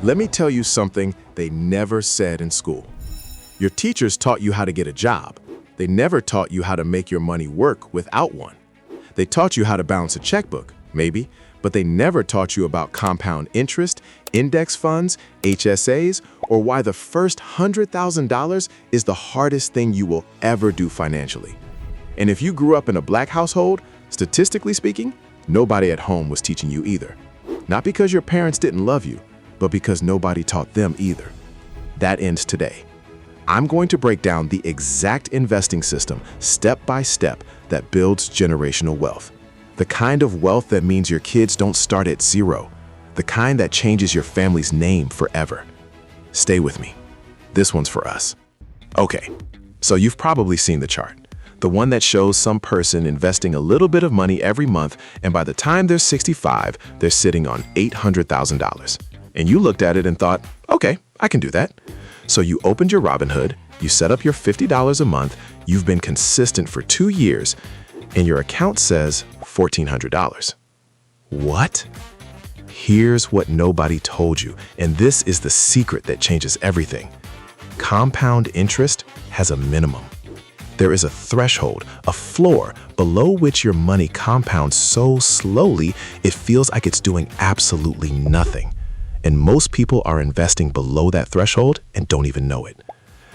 Let me tell you something they never said in school. Your teachers taught you how to get a job. They never taught you how to make your money work without one. They taught you how to balance a checkbook, maybe, but they never taught you about compound interest, index funds, HSAs, or why the first $100,000 is the hardest thing you will ever do financially. And if you grew up in a Black household, statistically speaking, nobody at home was teaching you either. Not because your parents didn't love you, but because nobody taught them either. That ends today. I'm going to break down the exact investing system, step by step, that builds generational wealth. The kind of wealth that means your kids don't start at zero. The kind that changes your family's name forever. Stay with me. This one's for us. Okay, so you've probably seen the chart. The one that shows some person investing a little bit of money every month, and by the time they're 65, they're sitting on $800,000. And you looked at it and thought, okay, I can do that. So you opened your Robinhood, you set up your $50 a month, you've been consistent for 2 years, and your account says $1,400. What? Here's what nobody told you, and this is the secret that changes everything. Compound interest has a minimum. There is a threshold, a floor, below which your money compounds so slowly it feels like it's doing absolutely nothing. And most people are investing below that threshold and don't even know it.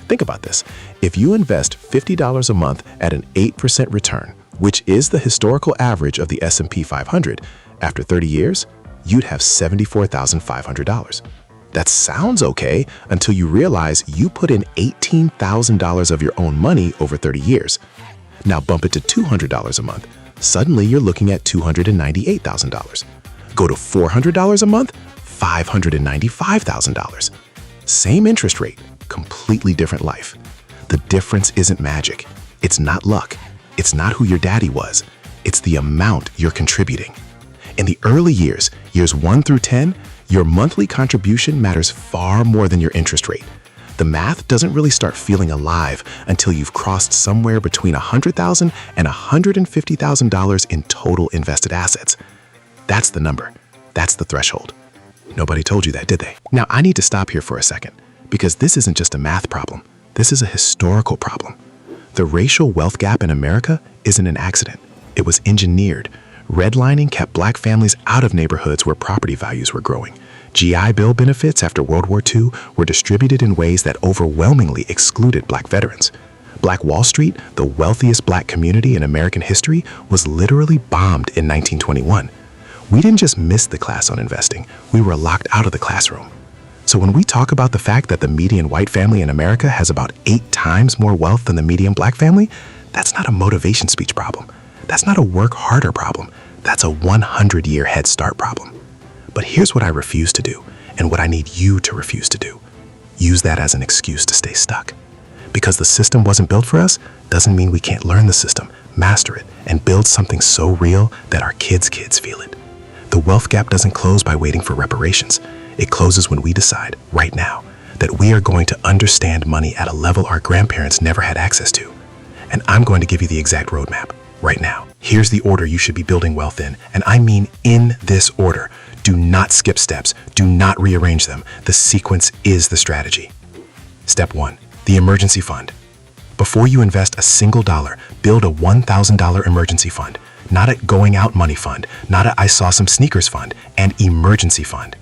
Think about this. If you invest $50 a month at an 8% return, which is the historical average of the S&P 500, after 30 years, you'd have $74,500. That sounds okay until you realize you put in $18,000 of your own money over 30 years. Now bump it to $200 a month. Suddenly you're looking at $298,000. Go to $400 a month, $595,000. Same interest rate, completely different life. The difference isn't magic. It's not luck. It's not who your daddy was. It's the amount you're contributing. In the early years, years 1 through 10, your monthly contribution matters far more than your interest rate. The math doesn't really start feeling alive until you've crossed somewhere between $100,000 and $150,000 in total invested assets. That's the number. That's the threshold. Nobody told you that, did they? Now, I need to stop here for a second, because this isn't just a math problem. This is a historical problem. The racial wealth gap in America isn't an accident. It was engineered. Redlining kept Black families out of neighborhoods where property values were growing. GI Bill benefits after World War II were distributed in ways that overwhelmingly excluded Black veterans. Black Wall Street, the wealthiest Black community in American history, was literally bombed in 1921. We didn't just miss the class on investing, we were locked out of the classroom. So when we talk about the fact that the median white family in America has about 8 times more wealth than the median Black family, that's not a motivation speech problem. That's not a work harder problem. That's a 100-year head start problem. But here's what I refuse to do, and what I need you to refuse to do. Use that as an excuse to stay stuck. Because the system wasn't built for us doesn't mean we can't learn the system, master it, and build something so real that our kids' kids feel it. The wealth gap doesn't close by waiting for reparations. It closes when we decide, right now, that we are going to understand money at a level our grandparents never had access to. And I'm going to give you the exact roadmap, right now. Here's the order you should be building wealth in, and I mean in this order. Do not skip steps. Do not rearrange them. The sequence is the strategy. Step 1, the emergency fund. Before you invest a single dollar, build a $1,000 emergency fund. Not a going out money fund, not a I saw some sneakers fund, an emergency fund.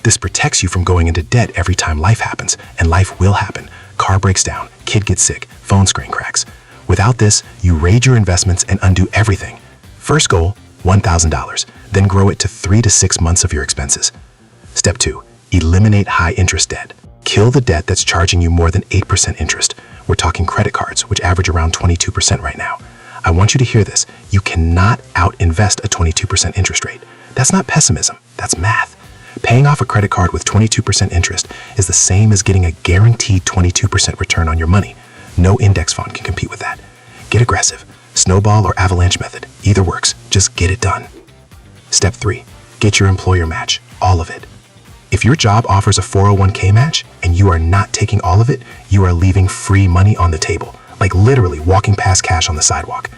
This protects you from going into debt every time life happens, and life will happen. Car breaks down, kid gets sick, phone screen cracks. Without this, you raid your investments and undo everything. First goal, $1,000, then grow it to 3 to 6 months of your expenses. Step 2, eliminate high interest debt. Kill the debt that's charging you more than 8% interest. We're talking credit cards, which average around 22% right now. I want you to hear this. You cannot out-invest a 22% interest rate. That's not pessimism, that's math. Paying off a credit card with 22% interest is the same as getting a guaranteed 22% return on your money. No index fund can compete with that. Get aggressive. Snowball or avalanche method, either works. Just get it done. Step 3, get your employer match, all of it. If your job offers a 401k match and you are not taking all of it, you are leaving free money on the table, like literally walking past cash on the sidewalk.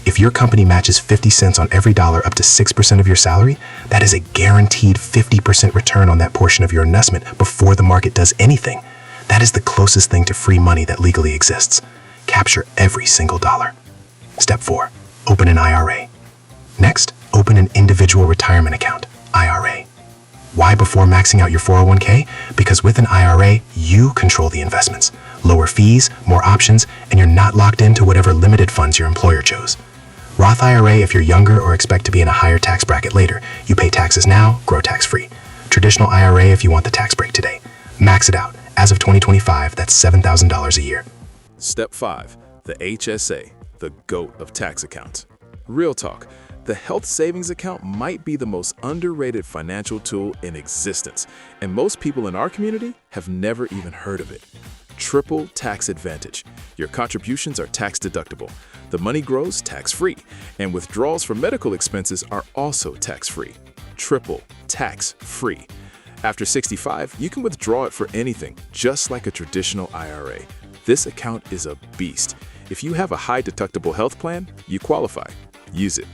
If your company matches 50 cents on every dollar up to 6% of your salary, that is a guaranteed 50% return on that portion of your investment before the market does anything. That is the closest thing to free money that legally exists. Capture every single dollar. Step 4. Open an IRA. Next, open an individual retirement account, IRA. Why before maxing out your 401k? Because with an IRA, you control the investments. Lower fees, more options, and you're not locked into whatever limited funds your employer chose. Roth IRA if you're younger or expect to be in a higher tax bracket later. You pay taxes now, grow tax-free. Traditional IRA if you want the tax break today. Max it out. As of 2025, that's $7,000 a year. Step 5. The HSA, the GOAT of tax accounts. Real talk. The health savings account might be the most underrated financial tool in existence, and most people in our community have never even heard of it. Triple tax advantage. Your contributions are tax deductible. The money grows tax-free, and withdrawals for medical expenses are also tax-free. Triple tax-free. After 65, you can withdraw it for anything, just like a traditional IRA. This account is a beast. If you have a high deductible health plan, you qualify. Use it.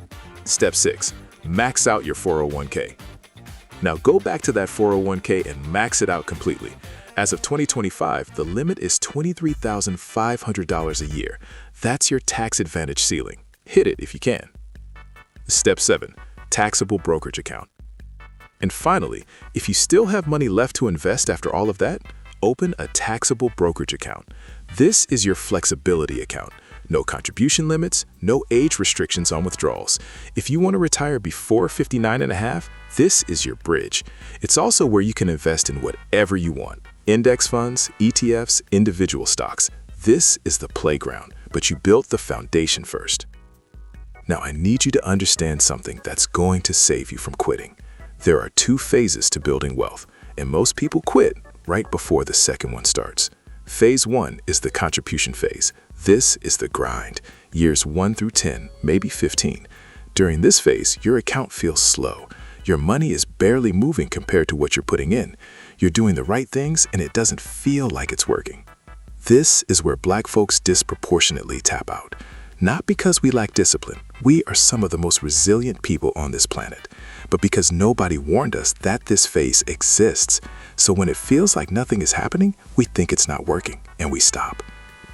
Step 6. Max out your 401k. Now go back to that 401k and max it out completely. As of 2025, the limit is $23,500 a year. That's your tax advantage ceiling. Hit it if you can. Step 7. Taxable brokerage account. And finally, if you still have money left to invest after all of that, open a taxable brokerage account. This is your flexibility account. No contribution limits, no age restrictions on withdrawals. If you want to retire before 59 and a half, this is your bridge. It's also where you can invest in whatever you want. Index funds, ETFs, individual stocks. This is the playground, but you built the foundation first. Now I need you to understand something that's going to save you from quitting. There are 2 phases to building wealth, and most people quit right before the second one starts. Phase 1 is the contribution phase. This is the grind, years 1 through 10, maybe 15. During this phase, your account feels slow. Your money is barely moving compared to what you're putting in. You're doing the right things and it doesn't feel like it's working. This is where Black folks disproportionately tap out. Not because we lack discipline, we are some of the most resilient people on this planet, but because nobody warned us that this phase exists. So when it feels like nothing is happening, we think it's not working and we stop.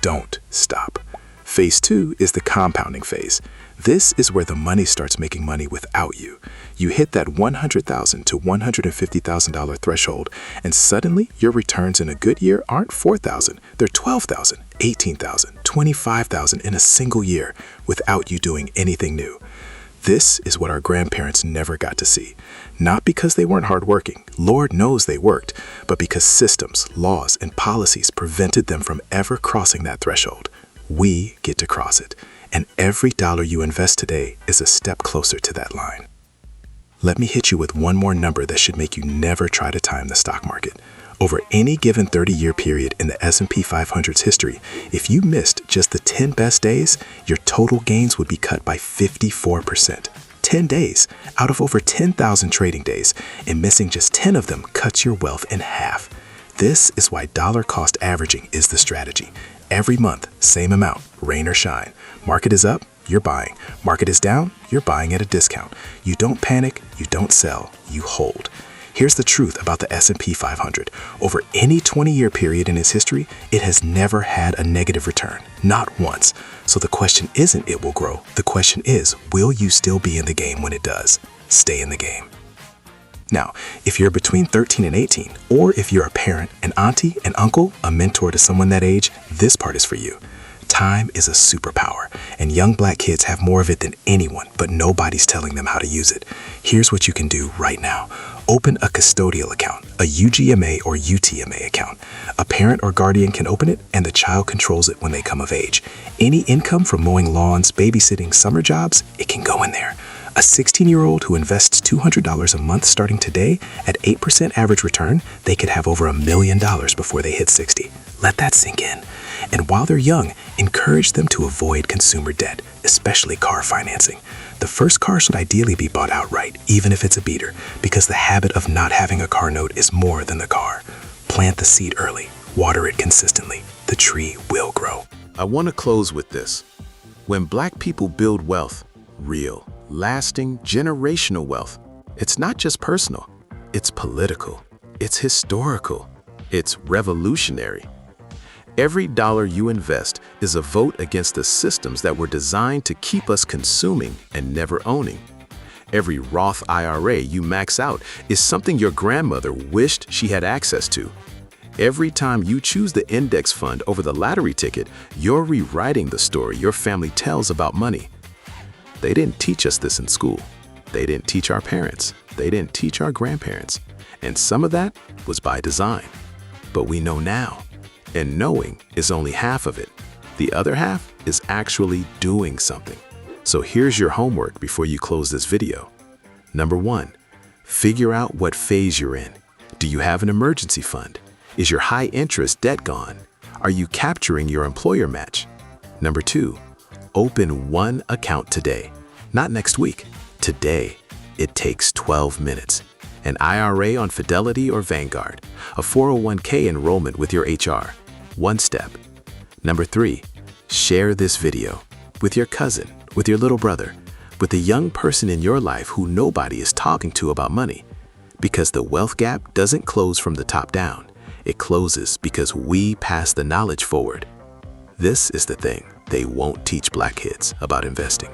Don't stop. Phase 2 is the compounding phase. This is where the money starts making money without you. You hit that $100,000 to $150,000 threshold, and suddenly your returns in a good year aren't $4,000, they're $12,000, $18,000, $25,000 in a single year without you doing anything new. This is what our grandparents never got to see. Not because they weren't hardworking, Lord knows they worked, but because systems, laws, and policies prevented them from ever crossing that threshold. We get to cross it, and every dollar you invest today is a step closer to that line. Let me hit you with one more number that should make you never try to time the stock market. Over any given 30-year period in the S&P 500's history, if you missed just the 10 best days, your total gains would be cut by 54%. 10 days out of over 10,000 trading days, and missing just 10 of them cuts your wealth in half. This is why dollar cost averaging is the strategy. Every month, same amount, rain or shine. Market is up, you're buying. Market is down, you're buying at a discount. You don't panic, you don't sell, you hold. Here's the truth about the S&P 500. Over any 20-year period in its history, it has never had a negative return, not once. So the question isn't it will grow. The question is, will you still be in the game when it does? Stay in the game. Now, if you're between 13 and 18, or if you're a parent, an auntie, an uncle, a mentor to someone that age, this part is for you. Time is a superpower, and young Black kids have more of it than anyone, but nobody's telling them how to use it. Here's what you can do right now. Open a custodial account, a UGMA or UTMA account. A parent or guardian can open it, and the child controls it when they come of age. Any income from mowing lawns, babysitting, summer jobs, it can go in there. A 16-year-old who invests $200 a month starting today at 8% average return, they could have over $1 million before they hit 60. Let that sink in. And while they're young, encourage them to avoid consumer debt, especially car financing. The first car should ideally be bought outright, even if it's a beater, because the habit of not having a car note is more than the car. Plant the seed early, water it consistently. The tree will grow. I want to close with this. When Black people build wealth, real, lasting, generational wealth, it's not just personal, it's political, it's historical, it's revolutionary. Every dollar you invest is a vote against the systems that were designed to keep us consuming and never owning. Every Roth IRA you max out is something your grandmother wished she had access to. Every time you choose the index fund over the lottery ticket, you're rewriting the story your family tells about money. They didn't teach us this in school. They didn't teach our parents. They didn't teach our grandparents. And some of that was by design. But we know now. And knowing is only half of it. The other half is actually doing something. So here's your homework before you close this video. Number 1, figure out what phase you're in. Do you have an emergency fund? Is your high interest debt gone? Are you capturing your employer match? Number 2, open one account today. Not next week, today. It takes 12 minutes. An IRA on Fidelity or Vanguard, a 401k enrollment with your HR. One step. Number 3, share this video with your cousin, with your little brother, with the young person in your life who nobody is talking to about money. Because the wealth gap doesn't close from the top down. It closes because we pass the knowledge forward. This is the thing they won't teach Black kids about investing.